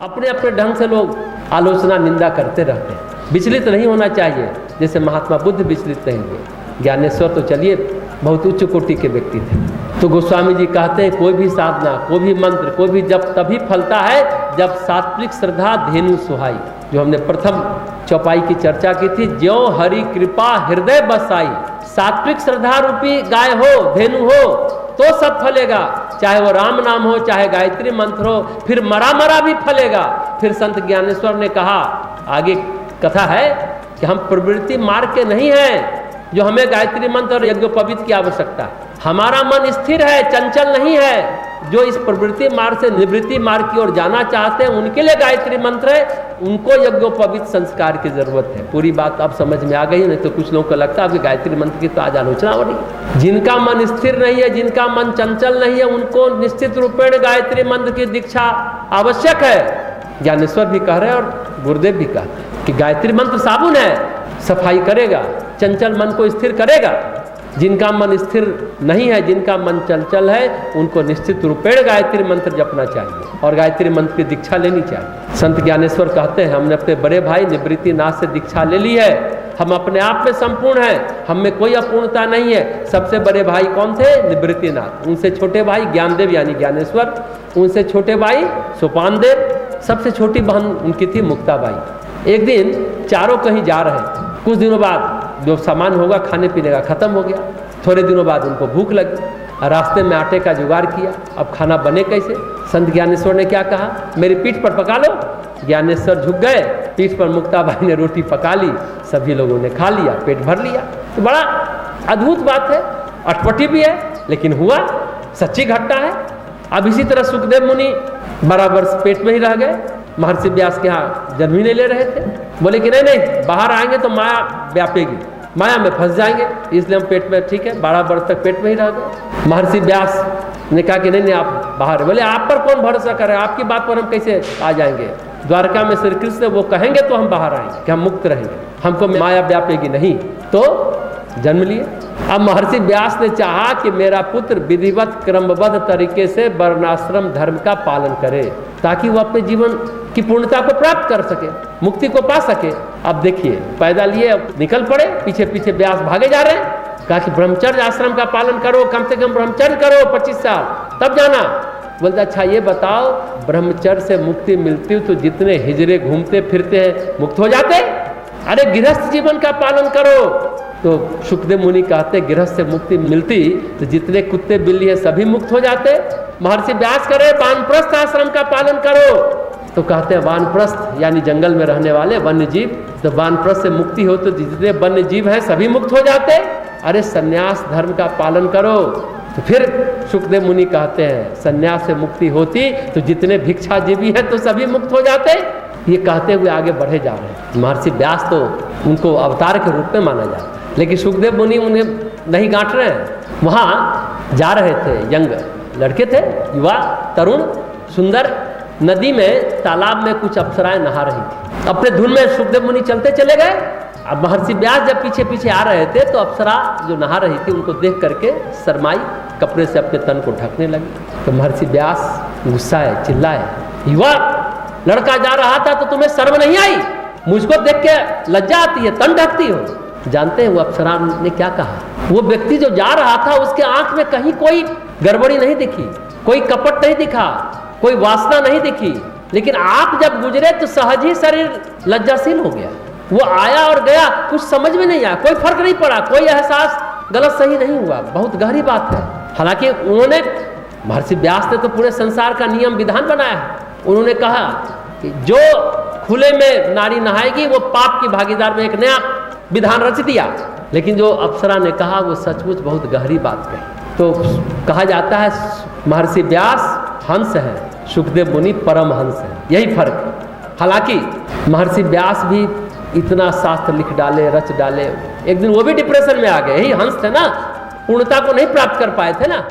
अपने अपने ढंग से लोग आलोचना निंदा करते रहते हैं। विचलित नहीं होना चाहिए, जैसे महात्मा बुद्ध विचलित नहीं हुए। ज्ञानेश्वर तो चलिए बहुत उच्च कोटि के व्यक्ति थे। तो गोस्वामी जी कहते हैं कोई भी साधना, कोई भी मंत्र, कोई भी जप तभी फलता है जब सात्विक श्रद्धा धेनु सुहाई, जो हमने प्रथम चौपाई की चर्चा की थी, ज्यों हरि कृपा हृदय बसाई। सात्विक श्रद्धा रूपी गाय हो, धेनु हो, तो सब फलेगा। चाहे वो राम नाम हो, चाहे गायत्री मंत्र हो, फिर मरा मरा भी फलेगा। फिर संत ज्ञानेश्वर ने कहा, आगे कथा है कि हम प्रवृत्ति मार्ग के नहीं हैं जो हमें गायत्री मंत्र और यज्ञोपवीत की आवश्यकता। हमारा मन स्थिर है, चंचल नहीं है। जो इस प्रवृत्ति मार्ग से निवृत्ति मार्ग की ओर जाना चाहते हैं उनके लिए गायत्री मंत्र है, उनको यज्ञोपवीत संस्कार की जरूरत है। पूरी बात अब समझ में आ गई, नहीं तो कुछ लोगों को लगता है कि गायत्री मंत्र की तो आज आलोचना हो रही है। जिनका मन स्थिर नहीं है, जिनका मन चंचल नहीं है, उनको निश्चित रूपेण गायत्री मंत्र की दीक्षा आवश्यक है। ज्ञानेश्वर भी कह रहे हैं और गुरुदेव भी कहते हैं कि गायत्री मंत्र साबुन है, सफाई करेगा, चंचल मन को स्थिर करेगा। जिनका मन स्थिर नहीं है, जिनका मन चंचल है, उनको निश्चित रूपेण गायत्री मंत्र जपना चाहिए और गायत्री मंत्र की दीक्षा लेनी चाहिए। संत ज्ञानेश्वर कहते हैं, हमने अपने बड़े भाई निवृत्तिनाथ से दीक्षा ले ली है। हम अपने आप में संपूर्ण हैं, हम में कोई अपूर्णता नहीं है। सबसे बड़े भाई कौन थे? निवृत्तिनाथ। उनसे छोटे भाई ज्ञानदेव यानी ज्ञानेश्वर, उनसे छोटे भाई सोपानदेव, सबसे छोटी बहन उनकी थी मुक्ताबाई। एक दिन चारों कहीं जा रहे थे। कुछ दिनों बाद जो सामान होगा खाने पीने का खत्म हो गया। थोड़े दिनों बाद उनको भूख लगी, रास्ते में आटे का जुगाड़ किया। अब खाना बने कैसे? संत ज्ञानेश्वर ने क्या कहा, मेरी पीठ पर पका लो। ज्ञानेश्वर झुक गए, पीठ पर मुक्ताबाई ने रोटी पका ली, सभी लोगों ने खा लिया, पेट भर लिया। तो बड़ा अद्भुत बात है, अटपटी भी है लेकिन हुआ, सच्ची घटना है। अब इसी तरह सुखदेव मुनि बराबर पेट में ही रह गए। महर्षि व्यास के यहाँ जन्म ही नहीं ले रहे थे। बोले कि नहीं नहीं, बाहर आएंगे तो माया व्यापेगी, माया में फंस जाएंगे, इसलिए हम पेट में, ठीक है, 12 वर्ष तक पेट में ही रह गए। महर्षि व्यास ने कहा कि नहीं नहीं आप बाहर। बोले आप पर कौन भरोसा करे, आपकी बात पर हम कैसे आ जाएंगे? द्वारका में श्री कृष्ण वो कहेंगे तो हम बाहर आएंगे कि हम मुक्त रहेंगे, हमको माया व्यापेगी नहीं। तो जन्म लिए। अब महर्षि व्यास ने चाहा कि मेरा पुत्र विधिवत क्रमबद्ध तरीके से वर्णाश्रम धर्म का पालन करे, ताकि वो अपने जीवन की पूर्णता को प्राप्त कर सके, मुक्ति को पा सके। अब देखिए, पैदा लिए निकल पड़े, पीछे पीछे व्यास भागे जा रहे हैं। कहा कि ब्रह्मचर्य आश्रम का पालन करो, कम से कम ब्रह्मचर्य करो 25 साल, तब जाना। बोलते अच्छा ये बताओ, ब्रह्मचर्य से मुक्ति मिलती हो तो जितने हिजरे घूमते फिरते हैं मुक्त हो जाते? अरे गृहस्थ जीवन का पालन करो। तो सुखदेव मुनि कहते गृहस्थ से मुक्ति मिलती तो जितने कुत्ते बिल्ली है सभी मुक्त हो जाते। महर्षि व्यास करे वानप्रस्थ आश्रम का पालन करो। तो कहते हैं वानप्रस्थ यानी जंगल में रहने वाले वन्य जीव, तो वानप्रस्थ से मुक्ति हो तो जितने वन्य जीव हैं सभी मुक्त हो जाते। अरे सन्यास धर्म का पालन करो। तो फिर सुखदेव मुनि कहते हैं सन्यास से मुक्ति होती तो जितने भिक्षाजीवी हैं तो सभी मुक्त हो जाते। ये कहते हुए आगे बढ़े जा रहे हैं। महर्षि व्यास तो उनको अवतार के रूप में माना जाता है, लेकिन सुखदेव मुनि उन्हें नहीं गांठ रहे हैं। वहाँ जा रहे थे, यंग लड़के थे, युवा तरुण सुंदर। नदी में तालाब में कुछ अप्सराएं नहा रही थी। अपने धुन में सुखदेव मुनि चलते चले गए। अब महर्षि व्यास जब पीछे पीछे आ रहे थे तो अप्सरा जो नहा रही थी उनको देख करके शर्माई, कपड़े से अपने तन को ढकने लगी। तो महर्षि व्यास गुस्साए, चिल्लाए, युवा लड़का जा रहा था तो तुम्हें शर्म नहीं आई? मुझको देख के लज्जा आती है, तन ढकती हो? जानते हैं वो अप्सरा ने क्या कहा? वो व्यक्ति जो जा रहा था उसके आंख में कहीं कोई गड़बड़ी नहीं दिखी, कोई कपट नहीं दिखा, कोई वासना नहीं दिखी, लेकिन आप जब गुजरे तो सहज ही शरीर लज्जाशील हो गया। वो आया और गया, कुछ समझ में नहीं आया, कोई फर्क नहीं पड़ा, कोई एहसास गलत सही नहीं हुआ। बहुत गहरी बात है। हालांकि उन्होंने, महर्षि व्यास ने तो पूरे संसार का नियम विधान बनाया है। उन्होंने कहा कि जो खुले में नारी नहाएगी वो पाप की भागीदार में एक नया विधान रच दिया। लेकिन जो अप्सरा ने कहा वो सचमुच बहुत गहरी बात कही। तो कहा जाता है महर्षि व्यास हंस है, सुखदेव मुनि परम हंस है, यही फर्क है। हालांकि महर्षि व्यास भी इतना शास्त्र लिख डाले, रच डाले, एक दिन वो भी डिप्रेशन में आ गए। यही हंस थे ना, पूर्णता को नहीं प्राप्त कर पाए थे ना।